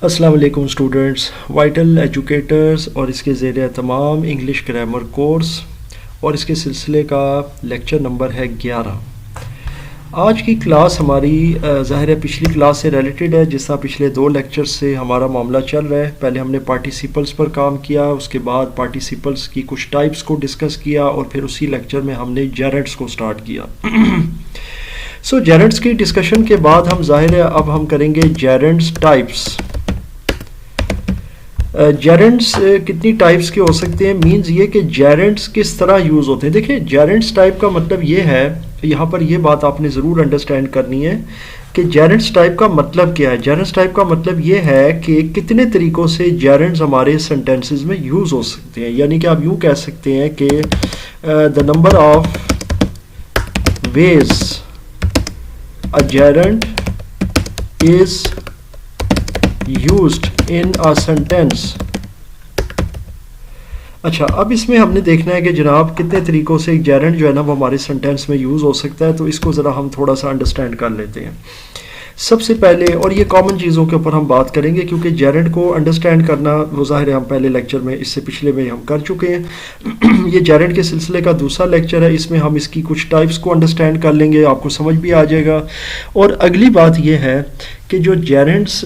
अस्सलाम वालेकुम students, vital educators और इसके ज़ेर तमाम इंग्लिश ग्रामर कोर्स और इसके सिलसिले का लेक्चर नंबर है 11। आज की क्लास हमारी ज़ाहिर है पिछली क्लास से रिलेटेड है। जिस तरह पिछले 2 लेक्चर्स से हमारा मामला चल रहा है, पहले हमने पार्टिसिपल्स पर काम किया, उसके बाद पार्टिसिपल्स की कुछ टाइप्स को डिस्कस किया और फिर उसी लेक्चर में हमने जेरेंट्स को स्टार्ट किया। सो जेरेंट्स की डिस्कशन के बाद हम ज़ाहिर है अब हम करेंगे जेरेंट्स टाइप्स। जेरेंट्स कितनी टाइप्स के हो सकते हैं, मींस ये कि जेरेंट्स किस तरह यूज़ होते हैं। देखिए, जेरेंट्स टाइप का मतलब ये है, यहाँ पर ये बात आपने ज़रूर अंडरस्टैंड करनी है कि जेरेंट्स टाइप का मतलब क्या है। जेरेंट्स टाइप का मतलब ये है कि कितने तरीक़ों से जेरेंट्स हमारे सेंटेंसेस में यूज़ हो सकते हैं। यानी कि आप यूँ कह सकते हैं कि the number of ways a Geraint is used in a sentence. अच्छा, अब इसमें हमने देखना है कि जनाब कितने तरीक़ों से एक जेरेंट जो है ना वो हमारे सेंटेंस में यूज़ हो सकता है। तो इसको ज़रा हम थोड़ा सा अंडरस्टैंड कर लेते हैं। सबसे पहले, और ये कॉमन चीज़ों के ऊपर हम बात करेंगे क्योंकि जेरेंट को अंडरस्टैंड करना वो ज़ाहिर है हम पहले लेक्चर में इससे पिछले में हम कर चुके हैं। ये जेरेंट के सिलसिले का दूसरा लेक्चर है, इसमें हम इसकी कुछ टाइप्स को अंडरस्टैंड कर लेंगे, आपको समझ भी आ जाएगा। और अगली बात यह है कि जो जेरेंट्स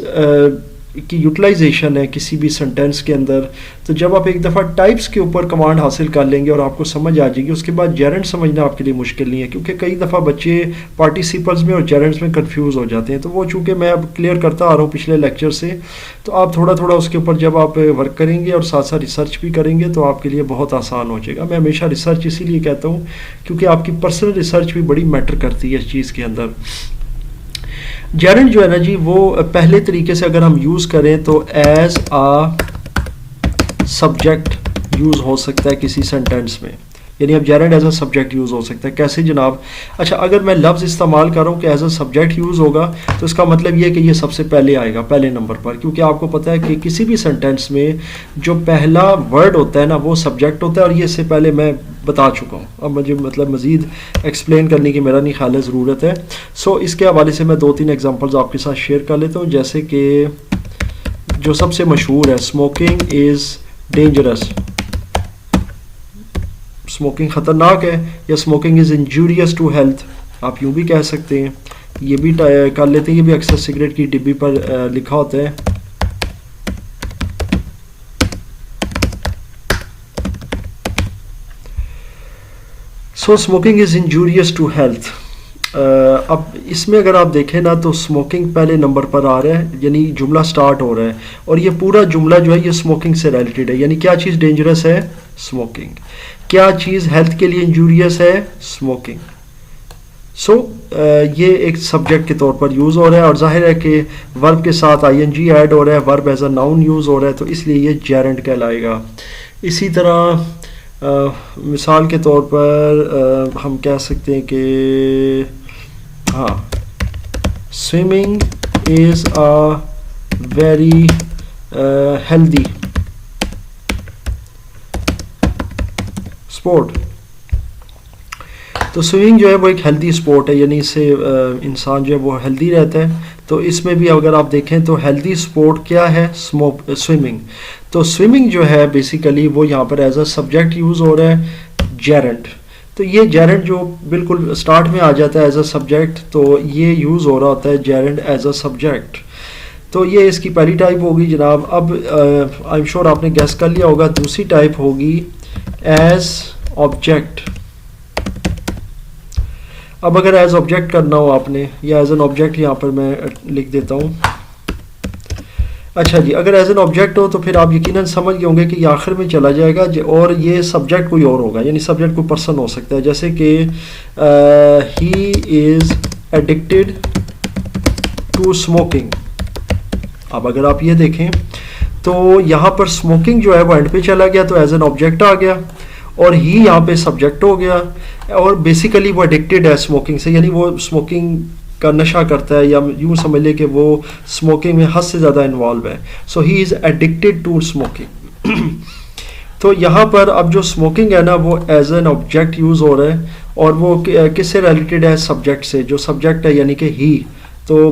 की यूटिलाइजेशन है किसी भी सेंटेंस के अंदर, तो जब आप एक दफ़ा टाइप्स के ऊपर कमांड हासिल कर लेंगे और आपको समझ आ जाएगी, उसके बाद जेरेंट समझना आपके लिए मुश्किल नहीं है। क्योंकि कई दफ़ा बच्चे पार्टिसिपल्स में और जेरेंट्स में कंफ्यूज हो जाते हैं। तो वो चूँकि मैं अब क्लियर करता आ रहा हूँ पिछले लेक्चर से, तो आप थोड़ा थोड़ा उसके ऊपर जब आप वर्क करेंगे और साथ साथ रिसर्च भी करेंगे तो आपके लिए बहुत आसान हो जाएगा। मैं हमेशा रिसर्च इसीलिए कहता हूँ क्योंकि आपकी पर्सनल रिसर्च भी बड़ी मैटर करती है इस चीज़ के अंदर। जेरेंट जो है ना जी, वो पहले तरीके से अगर हम यूज़ करें तो एज आ सब्जेक्ट यूज़ हो सकता है किसी सेंटेंस में। यानी अब gerund as a subject use हो सकता है। कैसे जनाब? अच्छा, अगर मैं लफ्ज़ इस्तेमाल कर रहा हूँ कि एज अ सब्जेक्ट यूज़ होगा तो इसका मतलब ये है कि ये सबसे पहले आएगा, पहले नंबर पर। क्योंकि आपको पता है कि किसी भी सेंटेंस में जो पहला वर्ड होता है ना वो सब्जेक्ट होता है, और ये इससे पहले मैं बता चुका हूँ। अब मुझे मतलब मज़ीद एक्सप्लेन करने की मेरा नहीं ख्याल है ज़रूरत है। सो इसके हवाले से मैं 2-3 एग्जांपल्स आपके साथ शेयर कर लेता हूँ। जैसे कि जो सबसे मशहूर है, स्मोकिंग इज़ डेंजरस, स्मोकिंग ख़तरनाक है, या smoking is injurious to health, आप यूँ भी कह सकते हैं। ये भी कर लेते हैं, ये भी अक्सर सिगरेट की डिब्बी पर लिखा होता है। So smoking is injurious to health. अब इसमें अगर आप देखें ना तो स्मोकिंग पहले नंबर पर आ रहा है, यानी जुमला स्टार्ट हो रहा है, और ये पूरा जुमला जो है ये स्मोकिंग से रिलेटेड है। यानी क्या चीज़ डेंजरस है? स्मोकिंग। क्या चीज़ हेल्थ के लिए इंजूरियस है? स्मोकिंग। सो ये एक सब्जेक्ट के तौर पर यूज़ हो रहा है, और जाहिर है कि वर्ब के साथ आईएनजी ऐड हो रहा है, verb as a noun use हो रहा है, तो इसलिए ये जेरेंट कहलाएगा। इसी तरह मिसाल के तौर पर हम कह सकते हैं कि हाँ, swimming is a very healthy sport. तो स्विमिंग जो है वो एक हेल्दी स्पोर्ट है, यानी इससे इंसान जो है वो हेल्दी रहता है। तो इसमें भी अगर आप देखें तो हेल्दी स्पोर्ट क्या है? स्विमिंग। तो स्विमिंग जो है बेसिकली वो यहाँ पर एज अ सब्जेक्ट यूज़ हो रहा है, जेरेंट। तो ये जेरेंट जो बिल्कुल स्टार्ट में आ जाता है एज अ सब्जेक्ट, तो ये यूज़ हो रहा होता है जेरेंट एज अ सब्जेक्ट। तो ये इसकी पहली टाइप होगी जनाब। अब आई एम श्योर आपने गेस कर लिया होगा, दूसरी टाइप होगी एज ऑब्जेक्ट। अब अगर एज ऑब्जेक्ट करना हो आपने, या एज एन ऑब्जेक्ट यहाँ पर मैं लिख देता हूँ। अच्छा जी, अगर एज एन ऑब्जेक्ट हो तो फिर आप यकीनन समझ गए होंगे कि ये आखिर में चला जाएगा, और ये सब्जेक्ट कोई और होगा, यानी सब्जेक्ट कोई पर्सन हो सकता है। जैसे कि he is addicted to smoking. अब अगर आप ये देखें तो यहाँ पर स्मोकिंग जो है वो एंड पे चला गया, तो एज एन ऑब्जेक्ट आ गया, और ही यहाँ पे सब्जेक्ट हो गया, और बेसिकली वो एडिक्टेड है स्मोकिंग से, यानी वो स्मोकिंग का नशा करता है, या यूँ समझ ले कि वो स्मोकिंग में हद से ज़्यादा इन्वॉल्व है। So he is addicted to smoking. तो यहाँ पर अब जो स्मोकिंग है ना वो एज एन ऑब्जेक्ट यूज़ हो रहा है, और वो किससे रिलेटेड है? सब्जेक्ट से। जो सब्जेक्ट है यानी कि ही, तो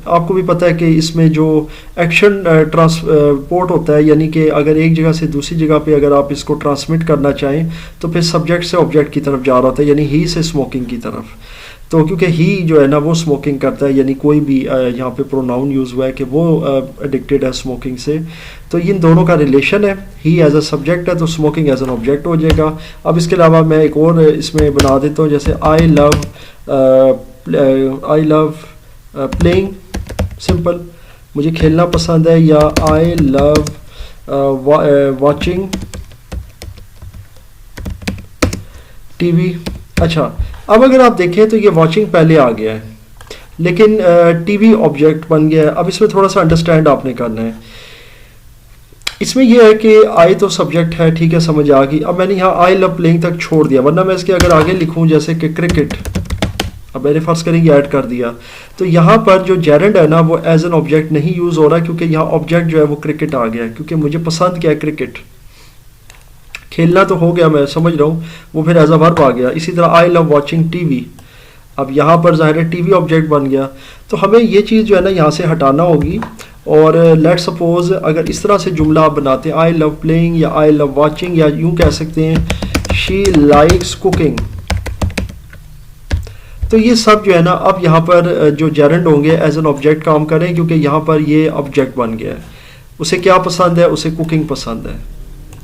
आपको भी पता है कि इसमें जो एक्शन ट्रांसपोर्ट होता है, यानी कि अगर एक जगह से दूसरी जगह पे अगर आप इसको ट्रांसमिट करना चाहें तो फिर सब्जेक्ट से ऑब्जेक्ट की तरफ जा रहा होता है, यानी ही से स्मोकिंग की तरफ। तो क्योंकि ही जो है ना वो स्मोकिंग करता है, यानी कोई भी यहाँ पे प्रोनाउन यूज़ हुआ है कि वो एडिक्टेड है स्मोकिंग से, तो इन दोनों का रिलेशन है। ही एज अ सब्जेक्ट है तो स्मोकिंग एज एन ऑब्जेक्ट हो जाएगा। अब इसके अलावा मैं एक और इसमें बना देता हूँ, जैसे आई लव प्लेइंग, सिंपल, मुझे खेलना पसंद है, या आई लव वाचिंग टीवी। अच्छा, अब अगर आप देखें तो ये वॉचिंग पहले आ गया है, लेकिन टीवी ऑब्जेक्ट बन गया है। अब इसमें थोड़ा सा अंडरस्टैंड आपने करना है। इसमें यह है कि आई तो सब्जेक्ट है, ठीक है, समझ आ गई। अब मैंने यहाँ आई लव प्लेइंग तक छोड़ दिया, वरना मैं इसके अगर आगे लिखूँ जैसे कि क्रिकेट, अब मैंने फर्स्ट करेंगे ऐड कर दिया, तो यहाँ पर जो जेरेंड है ना वो एज एन ऑब्जेक्ट नहीं यूज़ हो रहा, क्योंकि यहाँ ऑब्जेक्ट जो है वो क्रिकेट आ गया है, क्योंकि मुझे पसंद क्या है, क्रिकेट। खेलना तो हो गया, मैं समझ रहा हूँ, वो फिर एज अ वर्ब आ गया। इसी तरह आई लव वॉचिंग टीवी, अब यहाँ पर ज़ाहिर है टीवी ऑब्जेक्ट बन गया। तो हमें ये चीज़ जो है ना यहाँ से हटाना होगी। और लेट्स सपोज अगर इस तरह से जुमला आप बनाते हैं, आई लव प्लेइंग या आई लव वॉचिंग, या यूँ कह सकते हैं शी लाइक्स कुकिंग, तो ये सब जो है ना अब यहाँ पर जो जेरेंड होंगे एज एन ऑब्जेक्ट काम करें, क्योंकि यहाँ पर ये ऑब्जेक्ट बन गया है। उसे क्या पसंद है, उसे कुकिंग पसंद है,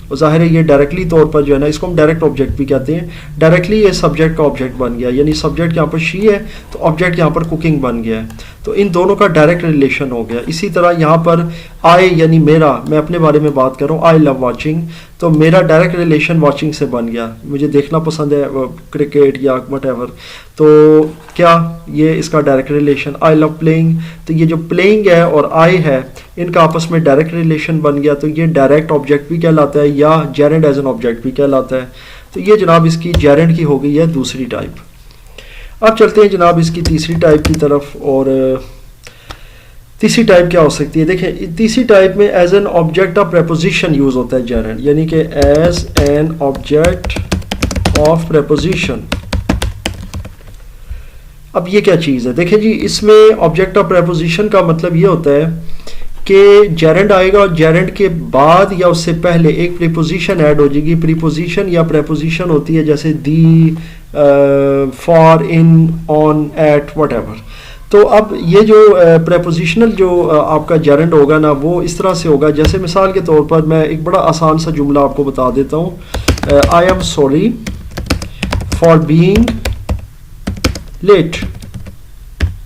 और ज़ाहिर है ये डायरेक्टली तौर पर जो है ना इसको हम डायरेक्ट ऑब्जेक्ट भी कहते हैं। डायरेक्टली ये सब्जेक्ट का ऑब्जेक्ट बन गया, यानी सब्जेक्ट यहाँ पर शी है तो ऑब्जेक्ट यहाँ पर कुकिंग बन गया है, तो इन दोनों का डायरेक्ट रिलेशन हो गया। इसी तरह यहाँ पर आई यानी मेरा, मैं अपने बारे में बात कर रहा हूँ, आई लव वॉचिंग, तो मेरा डायरेक्ट रिलेशन वॉचिंग से बन गया, मुझे देखना पसंद है क्रिकेट या वट, तो क्या ये इसका direct relation. I love playing, तो ये जो प्लेइंग है और आई है इनका आपस में डायरेक्ट रिलेशन बन गया, तो ये डायरेक्ट ऑब्जेक्ट भी कहलाता है या जेरेंड एज एन ऑब्जेक्ट भी कहलाता है। तो ये जनाब इसकी जेरेंड की हो गई है दूसरी टाइप। अब चलते हैं जनाब इसकी तीसरी टाइप की तरफ। और तीसरी टाइप क्या हो सकती है, देखें तीसरी टाइप में as an object of preposition use होता है जेरेंड, यानी कि as an object of preposition. अब ये क्या चीज़ है, देखें जी, इसमें ऑब्जेक्ट ऑफ प्रेपोजिशन का मतलब ये होता है कि जेरेंड आएगा और जेरेंड के बाद या उससे पहले एक प्रीपोजिशन ऐड हो जाएगी। प्रीपोजिशन या प्रेपोजिशन होती है जैसे the, for, in, on, at, whatever. तो अब ये जो प्रेपोजिशनल जो आपका जेरेंड होगा ना वो इस तरह से होगा, जैसे मिसाल के तौर पर मैं एक बड़ा आसान सा जुमला आपको बता देता हूँ। I am sorry for being late.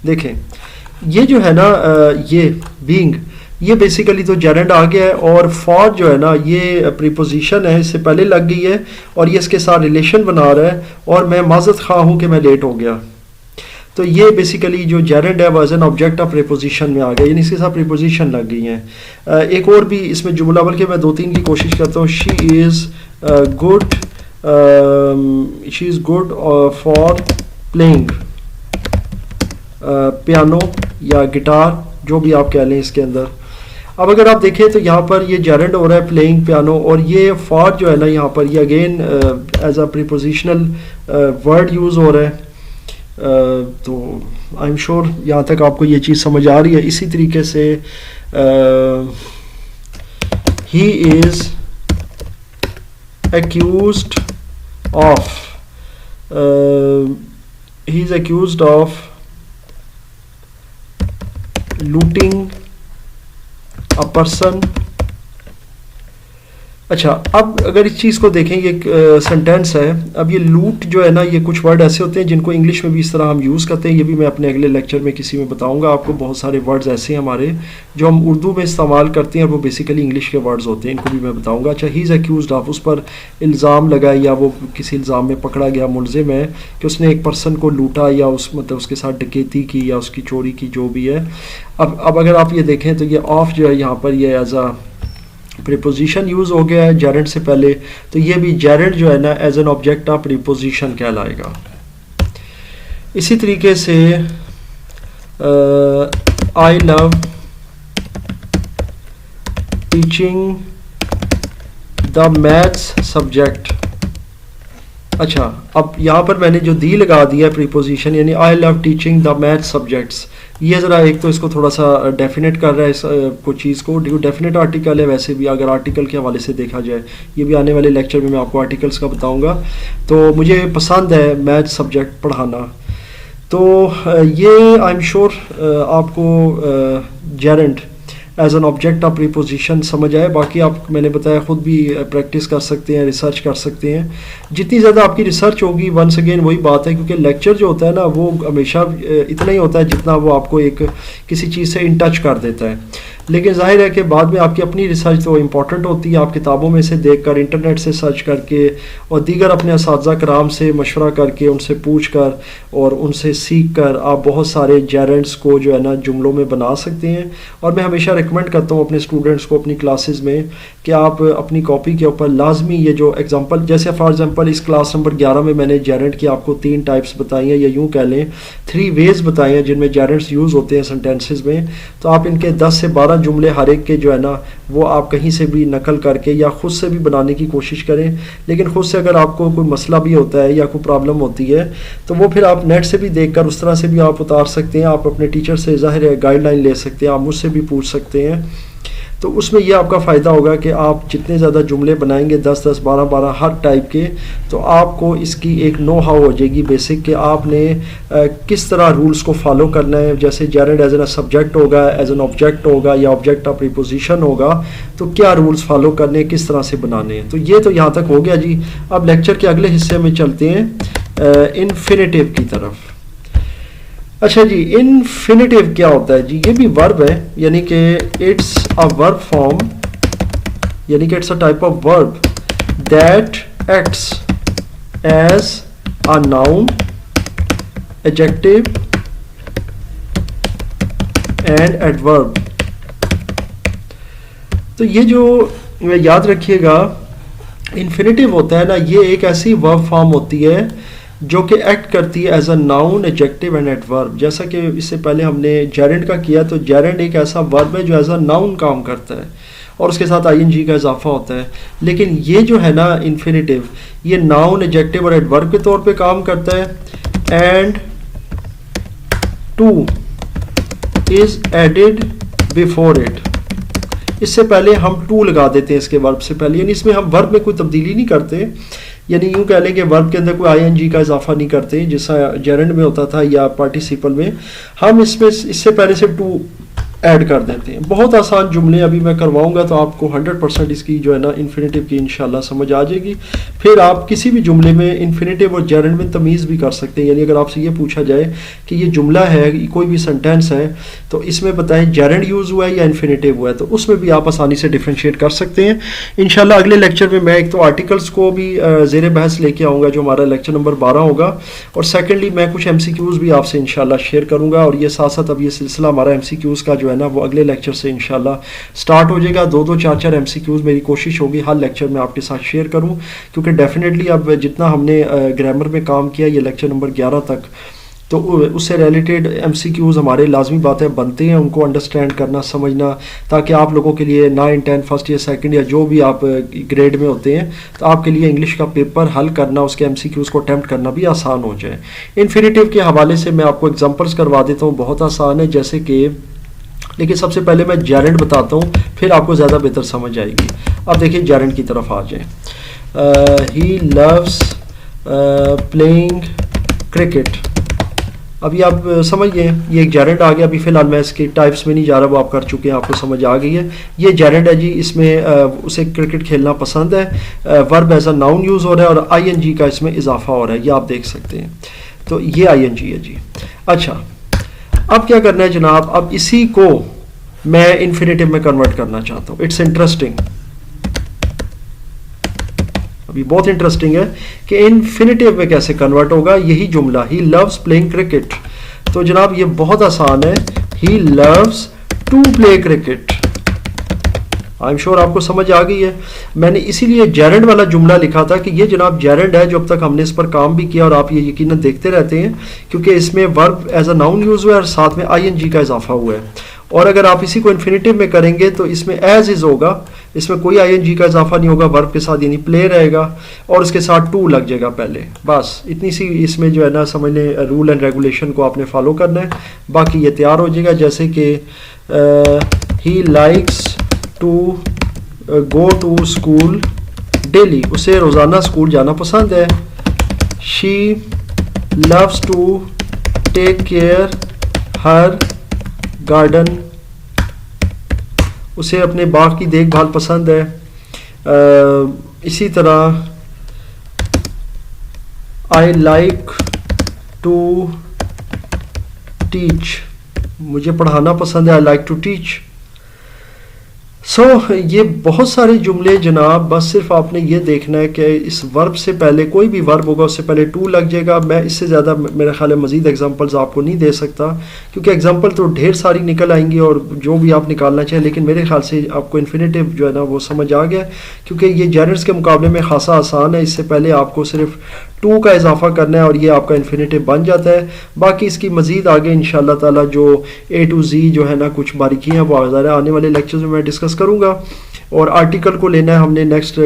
देखें ये जो है ना ये बीइंग, ये बेसिकली तो जेरेंड आ गया है, और फॉर जो है ना ये प्रीपोजिशन है, इससे पहले लग गई है और ये इसके साथ रिलेशन बना रहा है, और मैं माजरत खा हूँ कि मैं लेट हो गया। तो ये बेसिकली जो जेरेंड है वो as an object of preposition में आ गया, यानी इसके साथ प्रीपोजिशन लग गई है। एक और भी इसमें जुमला, बल्कि मैं दो तीन की कोशिश करता हूँ। She is good for playing piano या गिटार, जो भी आप कह लें इसके अंदर। अब अगर आप देखें तो यहाँ पर ये जेरेंड हो रहा है प्लेइंग पियानो, और ये फॉर जो है ना यहाँ पर ये again as a prepositional word use हो रहा है। तो आई एम श्योर यहाँ तक आपको ये चीज़ समझ आ रही है। इसी तरीके से he is accused of looting a person। अच्छा, अब अगर इस चीज़ को देखें, ये एक सेंटेंस है। अब ये लूट जो है ना, ये कुछ वर्ड ऐसे होते हैं जिनको इंग्लिश में भी इस तरह हम यूज़ करते हैं। ये भी मैं अपने अगले लेक्चर में किसी में बताऊंगा आपको। बहुत सारे वर्ड्स ऐसे हैं हमारे जो हम उर्दू में इस्तेमाल करते हैं, वो बेसिकली इंग्लिश के वर्ड्स होते हैं, इनको भी मैं बताऊंगा। अच्छा, ही इज़ एक्यूज्ड ऑफ, उस पर इल्ज़ाम लगा या वो किसी इल्ज़ाम में पकड़ा गया, मुलजिम है कि उसने एक पर्सन को लूटा या उस मतलब उसके साथ डकैती की या उसकी चोरी की, जो भी है। अब अगर आप ये देखें तो ये ऑफ जो है यहाँ पर ये एज अ प्रीपोजिशन यूज़ हो गया है जेरेंड से पहले, तो ये भी जेरेंड जो है ना as an object of preposition कहलाएगा। इसी तरीके से I love teaching the maths subject, अच्छा, अब यहाँ पर मैंने जो दी लगा दिया प्रीपोजिशन, यानी आई love teaching the math subjects, ये ज़रा एक तो इसको थोड़ा सा डेफिनेट कर रहा है इस कुछ चीज़ को। डेफिनेट आर्टिकल है, वैसे भी अगर आर्टिकल के हवाले से देखा जाए, ये भी आने वाले लेक्चर में मैं आपको आर्टिकल्स का बताऊंगा। तो मुझे पसंद है मैथ सब्जेक्ट पढ़ाना। तो ये आई एम श्योर आपको gerund as an object of preposition समझ आए। बाकी आप, मैंने बताया, ख़ुद भी प्रैक्टिस कर सकते हैं, रिसर्च कर सकते हैं। जितनी ज़्यादा आपकी रिसर्च होगी, वंस अगेन वही बात है, क्योंकि लेक्चर जो होता है ना वो हमेशा इतना ही होता है जितना वो आपको एक किसी चीज़ से इन टच कर देता है। लेकिन जाहिर है कि बाद में आपकी अपनी रिसर्च तो इम्पॉर्टेंट होती है। आप किताबों में से देख कर, इंटरनेट से सर्च करके और दीगर अपने असातिज़ा कराम से मशवरा करके, उनसे पूछ कर और उनसे सीख कर आप बहुत सारे जेरेंट्स को जो है ना जुमलों में बना सकते हैं। और मैं हमेशा रिकमेंड करता हूँ अपने स्टूडेंट्स को अपनी क्लासेस में कि आप अपनी कॉपी के ऊपर लाजमी ये जो एग्जांपल, जैसे फॉर एग्जांपल इस क्लास नंबर 11 में मैंने जेरेंट की आपको 3 टाइप्स बताई हैं, या यूँ कह लें 3 वेज बताए हैं जिनमें जेरेंट्स यूज़ होते हैं सेंटेंसेस में। तो आप इनके 10 से 12 जुमले हर एक के जो है ना वो आप कहीं से भी नकल करके या ख़ुद से भी बनाने की कोशिश करें। लेकिन ख़ुद से अगर आपको कोई मसला भी होता है या कोई प्रॉब्लम होती है तो वो फिर आप नेट से भी देखकर उस तरह से भी आप उतार सकते हैं। आप अपने टीचर से ज़ाहिर है गाइडलाइन ले सकते हैं, आप मुझसे भी पूछ सकते हैं। तो उसमें यह आपका फ़ायदा होगा कि आप जितने ज़्यादा जुमले बनाएंगे 10-10, 12-12 हर टाइप के, तो आपको इसकी एक नो हाउ हो जाएगी बेसिक कि आपने किस तरह रूल्स को फॉलो करना है। जैसे जेरेंट एज एन सब्जेक्ट होगा, एज एन ऑब्जेक्ट होगा या ऑब्जेक्ट ऑफ प्रीपोजिशन होगा, तो क्या रूल्स फॉलो करने हैं, किस तरह से बनाने हैं। तो ये तो यहाँ तक हो गया जी। अब लेक्चर के अगले हिस्से में चलते हैं इन्फिनेटिव की तरफ। अच्छा जी, इन्फिनेटिव क्या होता है जी? ये भी वर्ब है, यानी कि इट्स अ वर्ब फॉर्म, यानी कि it's a type of verb that acts as a noun, adjective and adverb. तो ये जो याद रखिएगा, इन्फिनेटिव होता है ना, ये एक ऐसी वर्ब फॉर्म होती है जो कि एक्ट करती है as a noun, adjective and adverb. जैसा कि इससे पहले हमने जेरेंट का किया, तो जेरेंट एक ऐसा वर्ब है जो एज अ नाउन काम करता है और उसके साथ आईएनजी का इजाफा होता है। लेकिन ये जो है ना इन्फिनेटिव, ये नाउन, एडजेक्टिव और एडवर्ब के तौर पे काम करता है। And to is added before it, इससे पहले हम टू लगा देते हैं इसके वर्ब से पहले, यानी इसमें हम वर्ब में कोई तब्दीली नहीं करते। यानी यूँ कह लें कि वर्ब के अंदर कोई आईएनजी का इजाफा नहीं करते जैसा जेरेंट में होता था या पार्टिसिपल में। हम इसमें इससे पहले से टू ऐड कर देते हैं। बहुत आसान जुमले अभी मैं करवाऊंगा, तो आपको 100% इसकी जो है ना इन्फिनेटिव की इंशाल्लाह समझ आ जाएगी। फिर आप किसी भी जुमले में इन्फिनेटिव और जेरेंट में तमीज़ भी कर सकते हैं। यानी अगर आपसे ये पूछा जाए कि ये जुमला है, कोई भी सेंटेंस है, तो इसमें बताएं जेरेंट यूज़ हुआ है या इन्फिनेटिव हुआ है, तो उसमें भी आप आसानी से डिफ्रेंशिएट कर सकते हैं। इंशाल्लाह अगले लेक्चर में मैं एक तो आर्टिकल्स को भी ज़ेर बहस लेके आऊँगा, जो हमारा लेक्चर नंबर 12 होगा, और सेकेंडली मैं कुछ MCQs भी आपसे इंशाल्लाह शेयर करूँगा। और ये साथ साथ अब ये सिलसिला हमारा MCQs का जो है ना वो अगले लेक्चर से इंशाल्लाह स्टार्ट हो जाएगा। 2-2, 4-4 MCQs मेरी कोशिश होगी हर लेक्चर में आपके साथ शेयर करूं, क्योंकि डेफिनेटली अब जितना हमने ग्रामर में काम किया ये लेक्चर नंबर 11 तक, तो उससे रिलेटेड MCQs हमारे लाजमी बातें बनते हैं, उनको अंडरस्टैंड करना, समझना, ताकि आप लोगों के लिए 9, 10 फर्स्ट या सेकंड या जो भी आप ग्रेड में होते हैं, तो आपके लिए इंग्लिश का पेपर हल करना, उसके MCQs को अटैम्प्ट करना भी आसान हो जाए। इन्फिनेटिव के हवाले से मैं आपको एग्जांपल्स करवा देता हूँ, बहुत आसान है। जैसे कि, लेकिन सबसे पहले मैं जेरेंट बताता हूँ, फिर आपको ज़्यादा बेहतर समझ आएगी। अब देखिए जेरेंट की तरफ आ जाए। He loves playing cricket. अभी आप समझिए ये एक जेरेंट आ गया। अभी फ़िलहाल मैं इसके टाइप्स में नहीं जा रहा, वो आप कर चुके हैं, आपको समझ आ गई है। ये जेरेंट है जी, इसमें उसे क्रिकेट खेलना पसंद है। Verb as a noun use हो रहा है और आईएनजी का इसमें इजाफा हो रहा है, ये आप देख सकते हैं। तो ये आईएनजी है जी। अच्छा, अब क्या करना है जनाब, अब इसी को मैं इन्फिनेटिव में कन्वर्ट करना चाहता हूँ। इट्स इंटरेस्टिंग, अभी बहुत इंटरेस्टिंग है कि इन्फिनेटिव में कैसे कन्वर्ट होगा। यही जुमला, ही लव्स प्लेइंग क्रिकेट, तो जनाब ये बहुत आसान है। He loves to play cricket. I am sure आपको समझ आ गई है। मैंने इसीलिए जेरेंट वाला जुमला लिखा था कि ये जनाब जेरेंट है, जो अब तक हमने इस पर काम भी किया और आप ये यकीनन देखते रहते हैं, क्योंकि इसमें verb as a noun use हुआ है और साथ में आईएनजी का इजाफा हुआ है। और अगर आप इसी को इन्फिनेटिव में करेंगे तो इसमें एज इज होगा, इसमें कोई आईएनजी का इजाफा नहीं होगा, वर्ब के साथ यानी प्ले रहेगा और उसके साथ टू लग जाएगा पहले। बस इतनी सी इसमें जो है ना समझ लें रूल एंड रेगुलेशन को आपने फॉलो करना है, बाकी ये तैयार हो जाएगा। जैसे कि he likes to go to school daily, उसे रोज़ाना स्कूल जाना पसंद है। She loves to take care her garden, उसे अपने बाग की देखभाल पसंद है। इसी तरह आई लाइक टू टीच, मुझे पढ़ाना पसंद है, आई लाइक टू टीच। ये बहुत सारे जुमले जनाब, बस सिर्फ आपने ये देखना है कि इस वर्ब से पहले कोई भी वर्ब होगा उससे पहले टू लग जाएगा। मैं इससे ज़्यादा मेरा ख्याल है मज़ीद एग्जांपल्स आपको नहीं दे सकता, क्योंकि एग्जांपल तो ढेर सारी निकल आएंगी और जो भी आप निकालना चाहें, लेकिन मेरे ख्याल से आपको इन्फिनेटिव जो है ना वो समझ आ गया, क्योंकि ये जेनर्स के मुकाबले में खासा आसान है। इससे पहले आपको सिर्फ टू का इजाफा करना है और ये आपका इन्फिनेटिव बन जाता है। बाकी इसकी मज़ीद आगे इंशाल्लाह ताला जो A to Z जो है ना कुछ बारीकियाँ वो आने वाले लेक्चर्स में मैं डिस्कस करूँगा। और आर्टिकल को लेना है हमने नेक्स्ट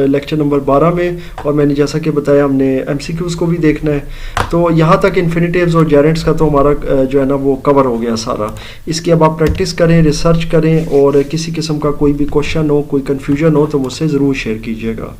लेक्चर नंबर 12 में, और मैंने जैसा कि बताया हमने MCQs को भी देखना है। तो यहाँ तक इन्फिनेटिव्स और जेरेंट्स का तो हमारा जो है ना वो कवर हो गया सारा। इसकी अब आप प्रैक्टिस करें, रिसर्च करें, और किसी किस्म का कोई भी क्वेश्चन हो, कोई कन्फ्यूजन हो तो मुझसे ज़रूर शेयर कीजिएगा।